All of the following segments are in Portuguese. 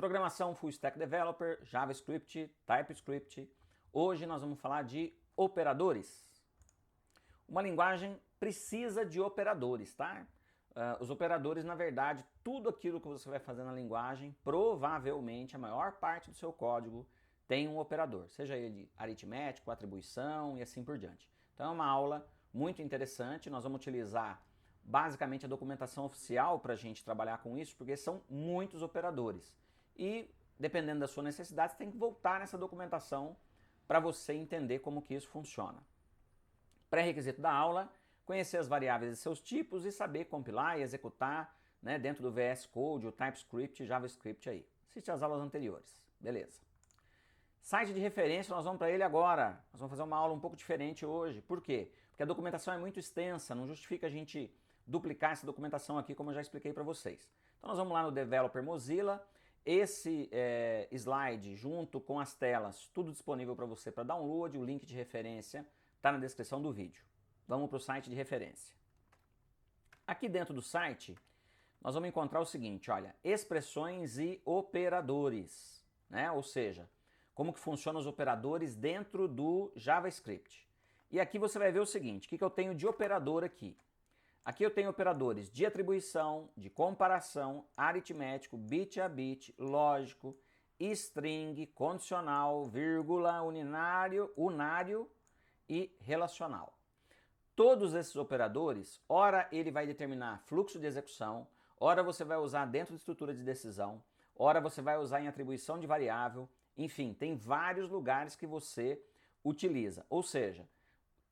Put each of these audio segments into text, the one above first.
Programação Full Stack Developer, JavaScript, TypeScript. Hoje nós vamos falar de operadores. Uma linguagem precisa de operadores, tá? Os operadores, na verdade, tudo aquilo que você vai fazer na linguagem, provavelmente a maior parte do seu código tem um operador, seja ele aritmético, atribuição e assim por diante. Então é uma aula muito interessante, nós vamos utilizar basicamente a documentação oficial para a gente trabalhar com isso, porque são muitos operadores. E dependendo da sua necessidade, você tem que voltar nessa documentação para você entender como que isso funciona. Pré-requisito da aula, conhecer as variáveis e seus tipos e saber compilar e executar, né, dentro do VS Code, o TypeScript, JavaScript aí. Assiste as aulas anteriores, beleza. Site de referência, nós vamos para ele agora. Nós vamos fazer uma aula um pouco diferente hoje. Por quê? Porque a documentação é muito extensa, não justifica a gente duplicar essa documentação aqui, como eu já expliquei para vocês. Então nós vamos lá no Developer Mozilla. Esse slide, junto com as telas, tudo disponível para você para download. O link de referência está na descrição do vídeo. Vamos para o site de referência. Aqui dentro do site, nós vamos encontrar o seguinte, olha, expressões e operadores, né? Ou seja, como que funcionam os operadores dentro do JavaScript. E aqui você vai ver o seguinte, o que eu tenho de operador aqui? Aqui eu tenho operadores de atribuição, de comparação, aritmético, bit a bit, lógico, string, condicional, vírgula, unário e relacional. Todos esses operadores, ora ele vai determinar fluxo de execução, ora você vai usar dentro de estrutura de decisão, ora você vai usar em atribuição de variável, enfim, tem vários lugares que você utiliza. Ou seja,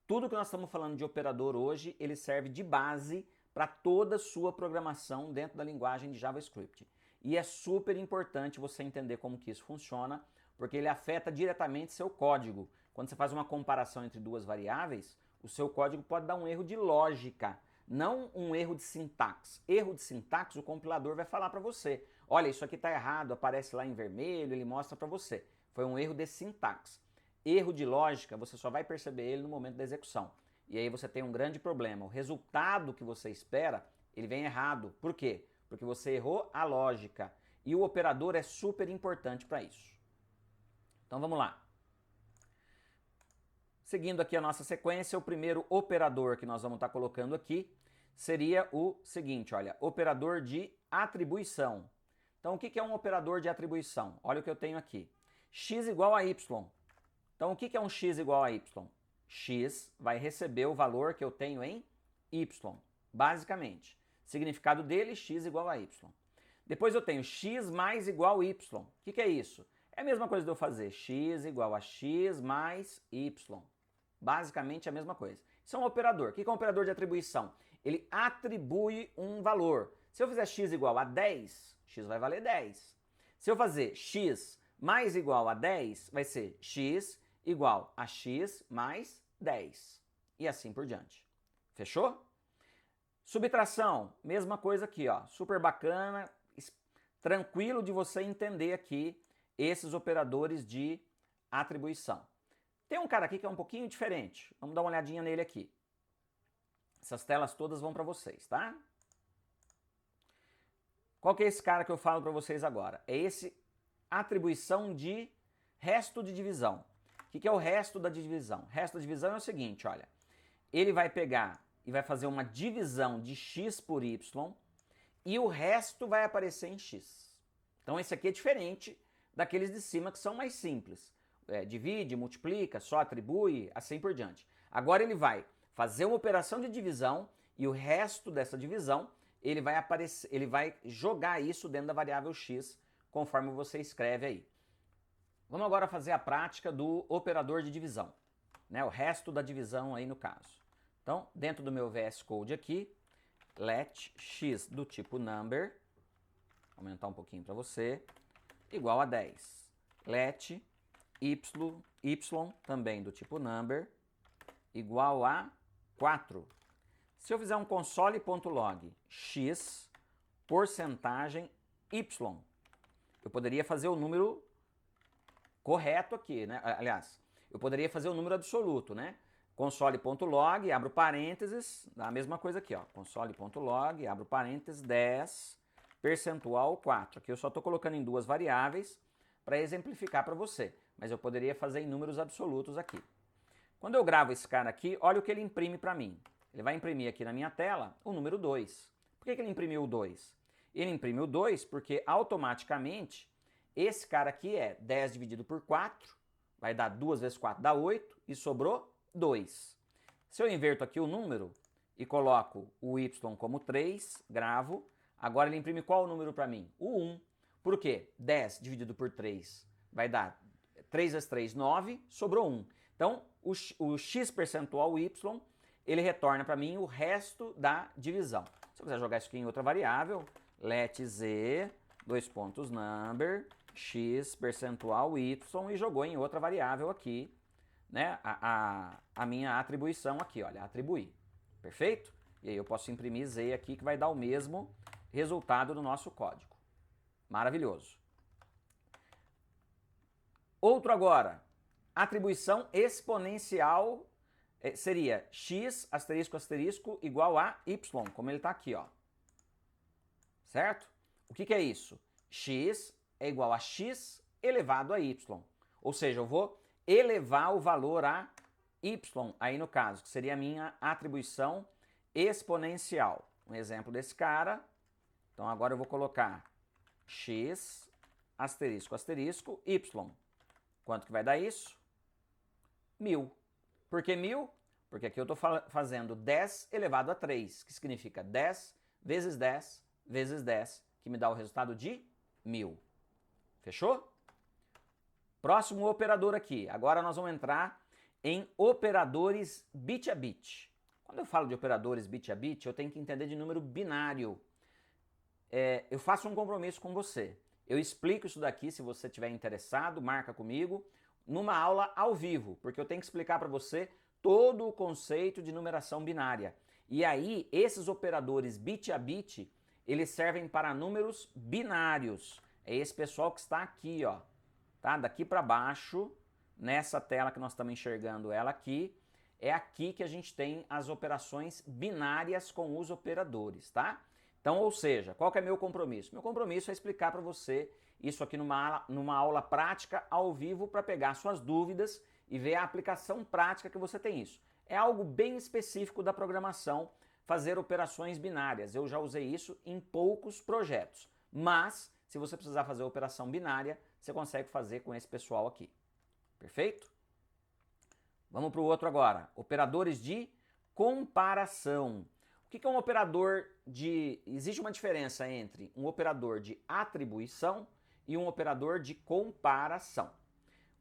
tudo que nós estamos falando de operador hoje, ele serve de base para toda a sua programação dentro da linguagem de JavaScript. E é super importante você entender como que isso funciona, porque ele afeta diretamente seu código. Quando você faz uma comparação entre duas variáveis, o seu código pode dar um erro de lógica, não um erro de sintaxe. Erro de sintaxe, o compilador vai falar para você. Olha, isso aqui está errado, aparece lá em vermelho, ele mostra para você. Foi um erro de sintaxe. Erro de lógica, você só vai perceber ele no momento da execução. E aí você tem um grande problema. O resultado que você espera, ele vem errado. Por quê? Porque você errou a lógica. E o operador é super importante para isso. Então vamos lá. Seguindo aqui a nossa sequência, o primeiro operador que nós vamos estar colocando aqui seria o seguinte, olha, operador de atribuição. Então o que é um operador de atribuição? Olha o que eu tenho aqui. X igual a Y. Então o que é um x igual a y? X vai receber o valor que eu tenho em y, basicamente. Significado dele, x igual a y. Depois eu tenho x mais igual a y. O que é isso? É a mesma coisa de eu fazer x igual a x mais y. Basicamente a mesma coisa. Isso é um operador. O que é um operador de atribuição? Ele atribui um valor. Se eu fizer x igual a 10, x vai valer 10. Se eu fazer x mais igual a 10, vai ser x igual a x mais 10. E assim por diante. Fechou? Subtração, mesma coisa aqui, ó. Super bacana, tranquilo de você entender aqui esses operadores de atribuição. Tem um cara aqui que é um pouquinho diferente. Vamos dar uma olhadinha nele aqui. Essas telas todas vão para vocês, tá? Qual que é esse cara que eu falo para vocês agora? É esse atribuição de resto de divisão. O que é o resto da divisão? O resto da divisão é o seguinte, olha. Ele vai pegar e vai fazer uma divisão de x por y e o resto vai aparecer em x. Então esse aqui é diferente daqueles de cima que são mais simples. Divide, multiplica, só atribui, assim por diante. Agora ele vai fazer uma operação de divisão e o resto dessa divisão ele vai jogar isso dentro da variável x conforme você escreve aí. Vamos agora fazer a prática do operador de divisão, né? O resto da divisão aí no caso. Então, dentro do meu VS Code aqui, let x do tipo number, aumentar um pouquinho para você, igual a 10. Let y também do tipo number, igual a 4. Se eu fizer um console.log x porcentagem y, eu poderia fazer o número correto aqui, né? Aliás, eu poderia fazer o número absoluto, né? Console.log, abro parênteses, dá a mesma coisa aqui, ó. Console.log, abro parênteses, 10, percentual 4. Aqui eu só estou colocando em duas variáveis para exemplificar para você, mas eu poderia fazer em números absolutos aqui. Quando eu gravo esse cara aqui, olha o que ele imprime para mim. Ele vai imprimir aqui na minha tela o número 2. Por que ele imprimiu o 2? Ele imprimiu o 2 porque automaticamente esse cara aqui é 10 dividido por 4, vai dar 2 vezes 4 dá 8 e sobrou 2. Se eu inverto aqui o número e coloco o y como 3, gravo, agora ele imprime qual número para mim? O 1. Por quê? 10 dividido por 3 vai dar 3 vezes 3, 9, sobrou 1. Então, o x percentual y, ele retorna para mim o resto da divisão. Se eu quiser jogar isso aqui em outra variável, let z, number, x percentual y, e jogou em outra variável aqui, né, a minha atribuição aqui, olha, atribuir. Perfeito? E aí eu posso imprimir z aqui, que vai dar o mesmo resultado do nosso código. Maravilhoso. Outro agora, atribuição exponencial seria x asterisco asterisco igual a y, como ele está aqui, ó. Certo? O que é isso? X é igual a x elevado a y. Ou seja, eu vou elevar o valor a y, aí no caso, que seria a minha atribuição exponencial. Um exemplo desse cara. Então agora eu vou colocar x asterisco asterisco y. Quanto que vai dar isso? 1000. Por que 1000? Porque aqui eu estou fazendo 10 elevado a 3, que significa 10 vezes 10 vezes 10, que me dá o resultado de 1000. Fechou? Próximo operador aqui. Agora nós vamos entrar em operadores bit a bit. Quando eu falo de operadores bit a bit, eu tenho que entender de número binário. Eu faço um compromisso com você. Eu explico isso daqui, se você estiver interessado, marca comigo, numa aula ao vivo, porque eu tenho que explicar para você todo o conceito de numeração binária. E aí, esses operadores bit a bit, eles servem para números binários. É esse pessoal que está aqui, ó, tá? Daqui para baixo, nessa tela que nós estamos enxergando ela aqui, é aqui que a gente tem as operações binárias com os operadores, tá? Então, ou seja, qual que é meu compromisso? Meu compromisso é explicar para você isso aqui numa aula prática ao vivo para pegar suas dúvidas e ver a aplicação prática que você tem isso. É algo bem específico da programação, fazer operações binárias. Eu já usei isso em poucos projetos, mas se você precisar fazer operação binária, você consegue fazer com esse pessoal aqui. Perfeito? Vamos para o outro agora. Operadores de comparação. O que é um operador de... Existe uma diferença entre um operador de atribuição e um operador de comparação.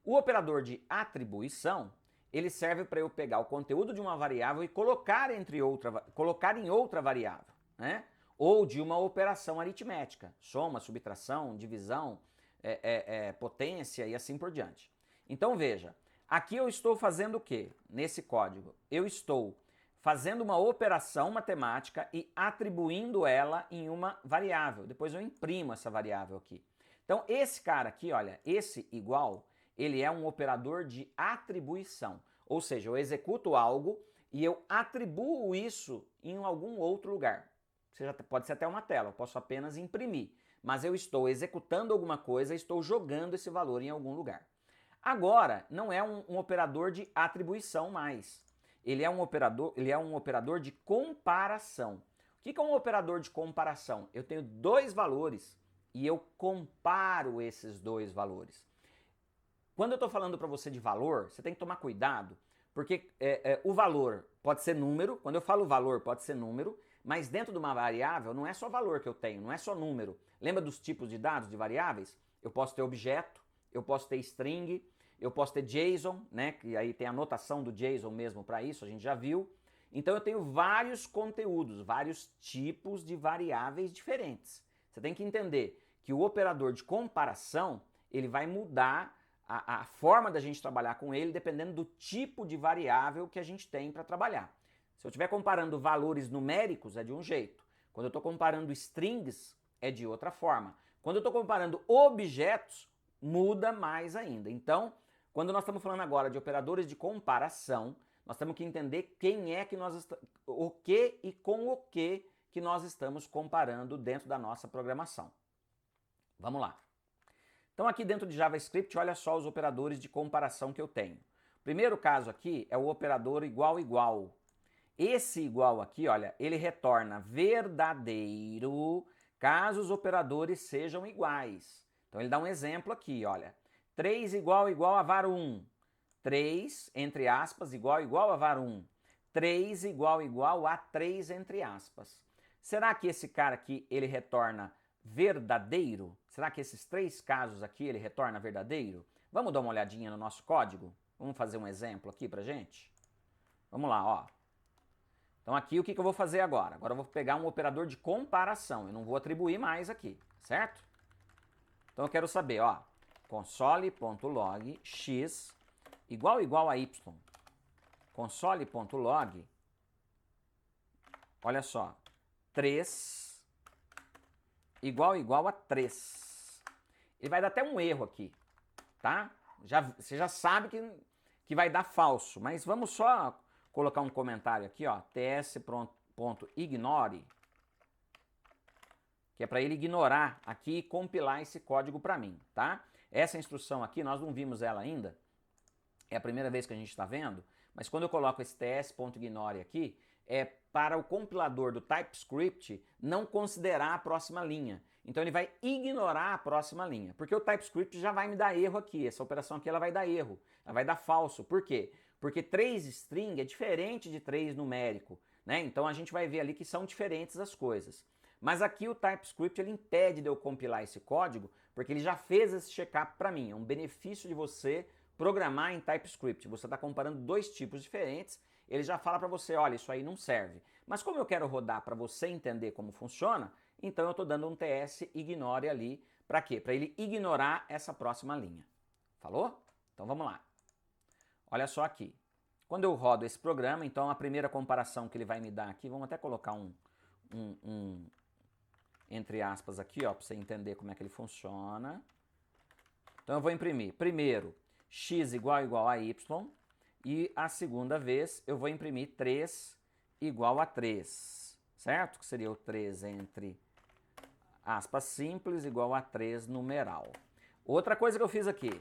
O operador de atribuição, ele serve para eu pegar o conteúdo de uma variável e colocar em outra variável, né? Ou de uma operação aritmética, soma, subtração, divisão, potência e assim por diante. Então veja, aqui eu estou fazendo o quê? Nesse código, eu estou fazendo uma operação matemática e atribuindo ela em uma variável. Depois eu imprimo essa variável aqui. Então esse cara aqui, olha, esse igual, ele é um operador de atribuição. Ou seja, eu executo algo e eu atribuo isso em algum outro lugar. Pode ser até uma tela, eu posso apenas imprimir. Mas eu estou executando alguma coisa e estou jogando esse valor em algum lugar. Agora, não é um operador de atribuição mais. Ele é um operador de comparação. O que é um operador de comparação? Eu tenho dois valores e eu comparo esses dois valores. Quando eu estou falando para você de valor, você tem que tomar cuidado, porque o valor pode ser número, quando eu falo valor pode ser número, mas dentro de uma variável não é só valor que eu tenho, não é só número. Lembra dos tipos de dados de variáveis? Eu posso ter objeto, eu posso ter string, eu posso ter JSON, né? Que aí tem a notação do JSON mesmo para isso, a gente já viu. Então eu tenho vários conteúdos, vários tipos de variáveis diferentes. Você tem que entender que o operador de comparação, ele vai mudar a forma da gente trabalhar com ele dependendo do tipo de variável que a gente tem para trabalhar. Se eu estiver comparando valores numéricos, é de um jeito. Quando eu estou comparando strings, é de outra forma. Quando eu estou comparando objetos, muda mais ainda. Então, quando nós estamos falando agora de operadores de comparação, nós temos que entender quem é que o que e com o que que nós estamos comparando dentro da nossa programação. Vamos lá. Então aqui dentro de JavaScript, olha só os operadores de comparação que eu tenho. O primeiro caso aqui é o operador igual igual. Esse igual aqui, olha, ele retorna verdadeiro caso os operadores sejam iguais. Então ele dá um exemplo aqui, olha. 3 igual a var 1. 3, entre aspas, igual a var 1. 3 igual a 3, entre aspas. Será que esse cara aqui, ele retorna verdadeiro? Será que esses três casos aqui, ele retorna verdadeiro? Vamos dar uma olhadinha no nosso código? Vamos fazer um exemplo aqui pra gente? Vamos lá, ó. Então aqui o que eu vou fazer agora? Agora eu vou pegar um operador de comparação, eu não vou atribuir mais aqui, certo? Então eu quero saber, ó, console.log x igual a y. Console.log, olha só, 3 igual a 3. Ele vai dar até um erro aqui, tá? Você já sabe que vai dar falso, mas vamos só colocar um comentário aqui, ó, ts.ignore, que é para ele ignorar aqui e compilar esse código para mim, tá? Essa instrução aqui, nós não vimos ela ainda, é a primeira vez que a gente está vendo, mas quando eu coloco esse ts.ignore aqui, é para o compilador do TypeScript não considerar a próxima linha. Então ele vai ignorar a próxima linha, porque o TypeScript já vai me dar erro aqui, essa operação aqui ela vai dar erro, ela vai dar falso. Por quê? Porque 3 string é diferente de 3 numérico, né? Então a gente vai ver ali que são diferentes as coisas. Mas aqui o TypeScript ele impede de eu compilar esse código, porque ele já fez esse check-up para mim. É um benefício de você programar em TypeScript. Você está comparando dois tipos diferentes, ele já fala para você, olha, isso aí não serve. Mas como eu quero rodar para você entender como funciona, então eu estou dando um ts ignore ali. Para quê? Para ele ignorar essa próxima linha. Falou? Então vamos lá. Olha só aqui. Quando eu rodo esse programa, então a primeira comparação que ele vai me dar aqui, vamos até colocar um entre aspas aqui, ó, para você entender como é que ele funciona. Então eu vou imprimir, primeiro, x igual a y, e a segunda vez eu vou imprimir 3 igual a 3, certo? Que seria o 3 entre aspas simples igual a 3 numeral. Outra coisa que eu fiz aqui,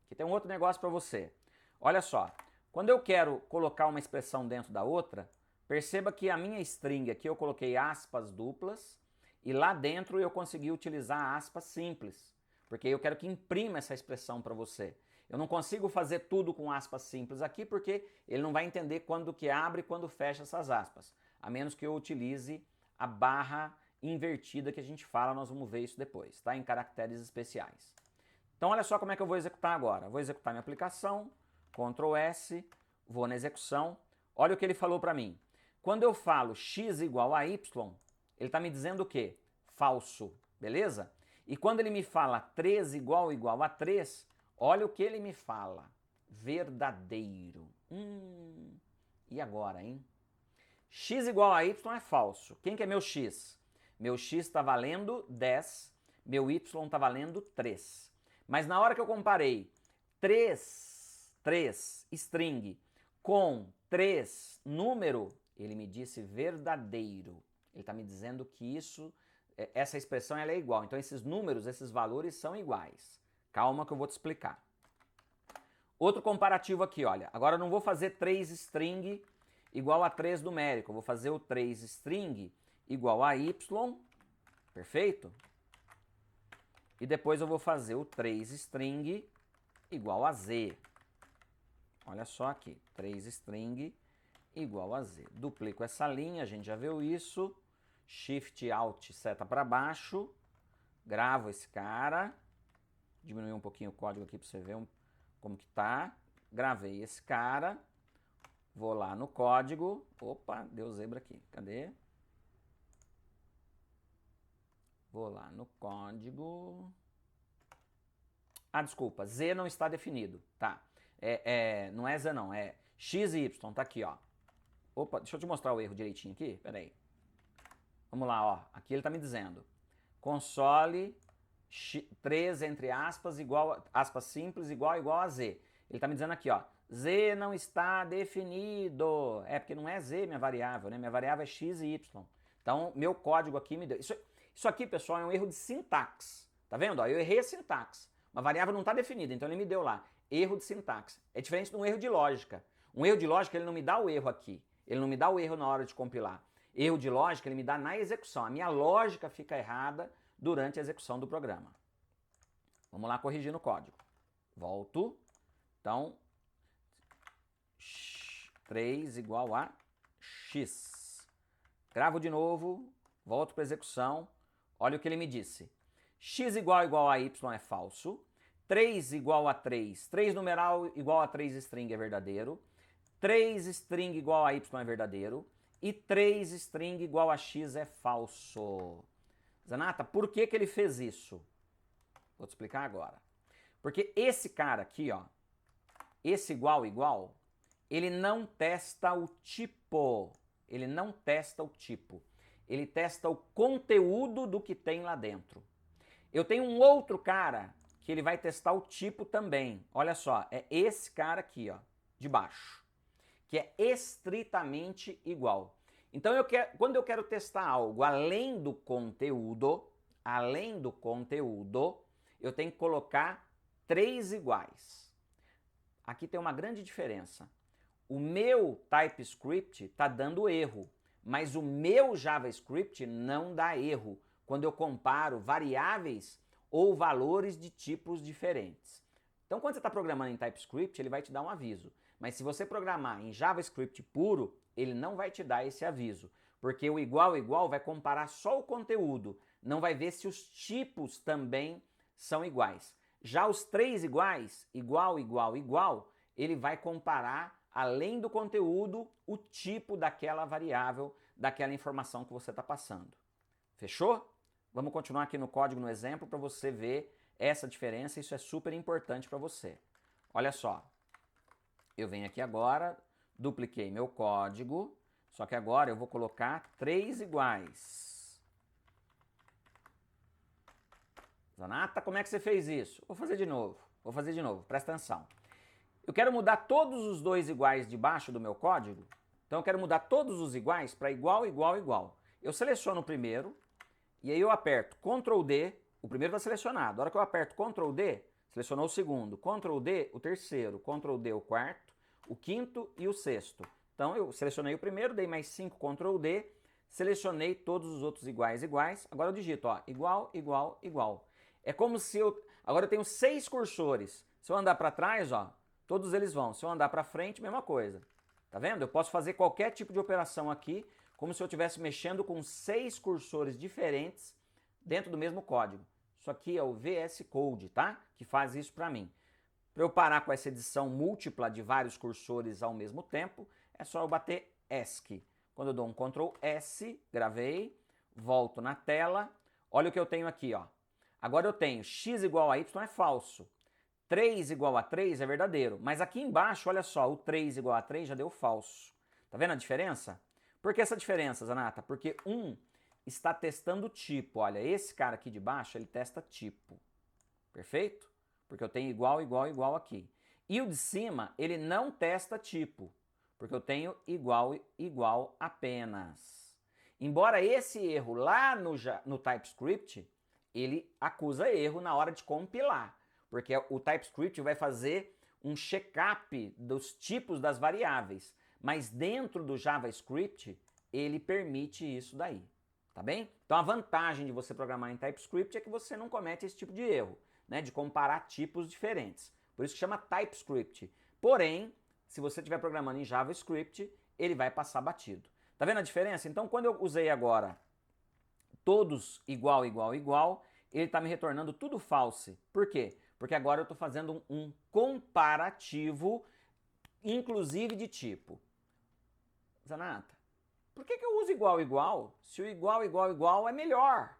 que tem um outro negócio para você. Olha só, quando eu quero colocar uma expressão dentro da outra, perceba que a minha string aqui eu coloquei aspas duplas e lá dentro eu consegui utilizar aspas simples, porque eu quero que imprima essa expressão para você. Eu não consigo fazer tudo com aspas simples aqui porque ele não vai entender quando que abre e quando fecha essas aspas, a menos que eu utilize a barra invertida que a gente fala, nós vamos ver isso depois, tá? Em caracteres especiais. Então olha só como é que eu vou executar agora. Vou executar minha aplicação, Ctrl S, vou na execução. Olha o que ele falou para mim. Quando eu falo x igual a y, ele está me dizendo o quê? Falso, beleza? E quando ele me fala 3 igual a 3, olha o que ele me fala. Verdadeiro. E agora, hein? X igual a y é falso. Quem que é meu x? Meu x está valendo 10, meu y está valendo 3. Mas na hora que eu comparei 3 string com 3 número, ele me disse verdadeiro. Ele está me dizendo que essa expressão ela é igual. Então esses números, esses valores são iguais. Calma que eu vou te explicar. Outro comparativo aqui, olha. Agora eu não vou fazer 3 string igual a 3 numérico. Eu vou fazer o 3 string igual a y, perfeito? E depois eu vou fazer o 3 string igual a z. Olha só aqui, 3 string igual a z. Duplico essa linha, a gente já viu isso. Shift Alt seta para baixo. Gravo esse cara. Diminuir um pouquinho o código aqui para você ver como que tá. Gravei esse cara. Vou lá no código. Opa, deu zebra aqui. Cadê? Vou lá no código. Ah, desculpa. Z não está definido. Tá. Não é Z não, é X e Y. Tá aqui, ó. Opa, deixa eu te mostrar o erro direitinho aqui. Pera aí. Vamos lá, ó. Aqui ele tá me dizendo. Console 3 entre aspas aspas simples igual a Z. Ele tá me dizendo aqui, ó. Z não está definido. É porque não é Z minha variável, né? Minha variável é X e Y. Então, meu código aqui me deu. Isso aqui, pessoal, é um erro de sintaxe. Tá vendo? Ó, eu errei a sintaxe. Uma variável não está definida, então ele me deu lá. Erro de sintaxe. É diferente de um erro de lógica. Um erro de lógica, ele não me dá o erro aqui. Ele não me dá o erro na hora de compilar. Erro de lógica, ele me dá na execução. A minha lógica fica errada durante a execução do programa. Vamos lá corrigir no código. Volto. Então, 3 igual a x. Gravo de novo, volto para a execução. Olha o que ele me disse. X igual a y é falso. 3 igual a 3. 3 numeral igual a 3 string é verdadeiro. 3 string igual a y é verdadeiro. E 3 string igual a x é falso. Zanata, por que ele fez isso? Vou te explicar agora. Porque esse cara aqui, ó, esse igual, ele não testa o tipo. Ele não testa o tipo. Ele testa o conteúdo do que tem lá dentro. Eu tenho um outro cara que ele vai testar o tipo também. Olha só, é esse cara aqui, ó, de baixo, que é estritamente igual. Então, quando eu quero testar algo além do conteúdo, eu tenho que colocar 3 iguais. Aqui tem uma grande diferença. O meu TypeScript está dando erro, mas o meu JavaScript não dá erro quando eu comparo variáveis ou valores de tipos diferentes. Então, quando você está programando em TypeScript, ele vai te dar um aviso. Mas se você programar em JavaScript puro, ele não vai te dar esse aviso, porque o igual vai comparar só o conteúdo, não vai ver se os tipos também são iguais. Já os 3 iguais, igual, ele vai comparar, além do conteúdo, o tipo daquela variável, daquela informação que você está passando. Fechou? Vamos continuar aqui no código, no exemplo, para você ver essa diferença. Isso é super importante para você. Olha só. Eu venho aqui agora, dupliquei meu código, só que agora eu vou colocar 3 iguais. Zanata, como é que você fez isso? Vou fazer de novo, presta atenção. Eu quero mudar todos os 2 iguais de baixo do meu código, então eu quero mudar todos os iguais para igual. Eu seleciono o primeiro, e aí eu aperto Ctrl D, o primeiro está selecionado. A hora que eu aperto Ctrl D, selecionou o segundo, Ctrl D, o terceiro, Ctrl D, o quarto, o quinto e o sexto. Então eu selecionei o primeiro, dei mais 5, Ctrl D, selecionei todos os outros iguais. Agora eu digito, ó, igual. É como se agora eu tenho 6 cursores. Se eu andar para trás, ó, todos eles vão. Se eu andar para frente, mesma coisa. Tá vendo? Eu posso fazer qualquer tipo de operação aqui, como se eu estivesse mexendo com 6 cursores diferentes dentro do mesmo código. Isso aqui é o VS Code, tá? Que faz isso para mim. Para eu parar com essa edição múltipla de vários cursores ao mesmo tempo, é só eu bater ESC. Quando eu dou um Ctrl S, gravei, volto na tela, olha o que eu tenho aqui, ó. Agora eu tenho x igual a y é falso, 3 igual a 3 é verdadeiro, mas aqui embaixo, olha só, o 3 igual a 3 já deu falso. Tá vendo a diferença? Por que essa diferença, Zanata? Porque um está testando o tipo. Olha, esse cara aqui de baixo, ele testa tipo. Perfeito? Porque eu tenho igual aqui. E o de cima, ele não testa tipo, porque eu tenho igual apenas. Embora esse erro lá no TypeScript, ele acusa erro na hora de compilar, porque o TypeScript vai fazer um check-up dos tipos das variáveis, mas dentro do JavaScript, ele permite isso daí, tá bem? Então a vantagem de você programar em TypeScript é que você não comete esse tipo de erro, né, de comparar tipos diferentes. Por isso que chama TypeScript. Porém, se você estiver programando em JavaScript, ele vai passar batido. Tá vendo a diferença? Então, quando eu usei agora todos igual, ele está me retornando tudo false. Por quê? Porque agora eu estou fazendo um comparativo, inclusive de tipo. Zanata, por que eu uso igual, se o igual é melhor?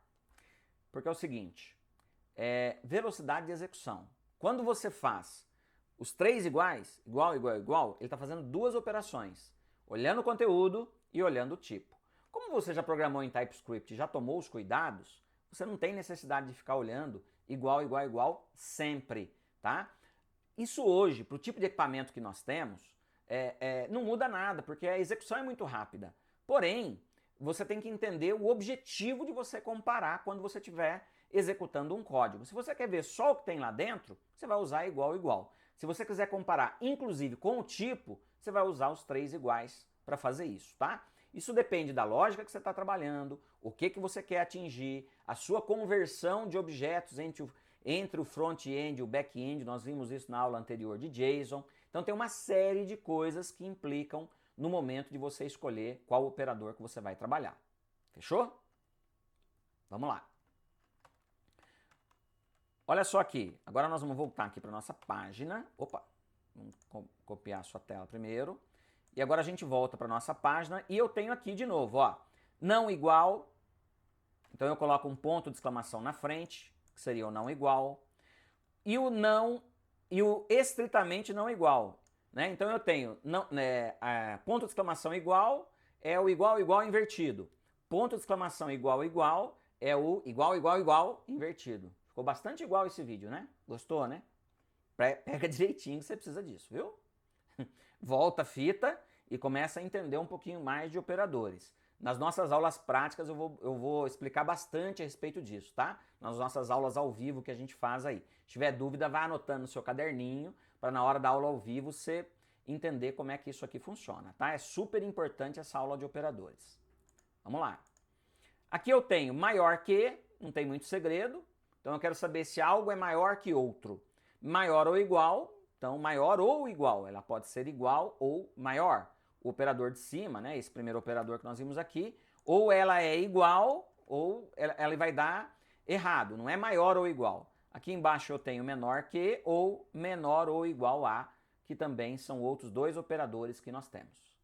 Porque é o seguinte, velocidade de execução. Quando você faz os 3 iguais, igual, ele está fazendo 2 operações, olhando o conteúdo e olhando o tipo. Como você já programou em TypeScript e já tomou os cuidados, você não tem necessidade de ficar olhando igual sempre, tá? Isso hoje, para o tipo de equipamento que nós temos, não muda nada, porque a execução é muito rápida. Porém, você tem que entender o objetivo de você comparar quando você estiver executando um código. Se você quer ver só o que tem lá dentro, você vai usar igual, igual. Se você quiser comparar, inclusive, com o tipo, você vai usar os 3 iguais para fazer isso, tá? Isso depende da lógica que você está trabalhando, o que você quer atingir, a sua conversão de objetos entre o front-end e o back-end. Nós vimos isso na aula anterior de JSON. Então tem uma série de coisas que implicam no momento de você escolher qual operador que você vai trabalhar. Fechou? Vamos lá. Olha só aqui, agora nós vamos voltar aqui para nossa página. Opa, vamos copiar a sua tela primeiro. E agora a gente volta para nossa página e eu tenho aqui de novo, ó, não igual. Então eu coloco um ponto de exclamação na frente, que seria o não igual. E o não e o estritamente não igual, né? Então eu tenho ponto de exclamação igual é o igual igual invertido. Ponto de exclamação igual igual é o igual igual igual invertido. Ficou bastante igual esse vídeo, né? Gostou, né? Pega direitinho que você precisa disso, viu? Volta a fita e começa a entender um pouquinho mais de operadores. Nas nossas aulas práticas eu vou explicar bastante a respeito disso, tá? Nas nossas aulas ao vivo que a gente faz aí. Se tiver dúvida, vá anotando no seu caderninho para na hora da aula ao vivo você entender como é que isso aqui funciona, tá? É super importante essa aula de operadores. Vamos lá. Aqui eu tenho maior que, não tem muito segredo, então eu quero saber se algo é maior que outro. Maior ou igual, então maior ou igual, ela pode ser igual ou maior. O operador de cima, né, esse primeiro operador que nós vimos aqui, ou ela é igual ou ela vai dar errado, não é maior ou igual. Aqui embaixo eu tenho menor que ou menor ou igual a, que também são outros 2 operadores que nós temos.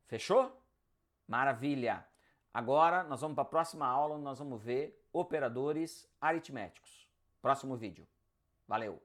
Fechou? Maravilha! Agora nós vamos para a próxima aula, onde nós vamos ver operadores aritméticos. Próximo vídeo. Valeu!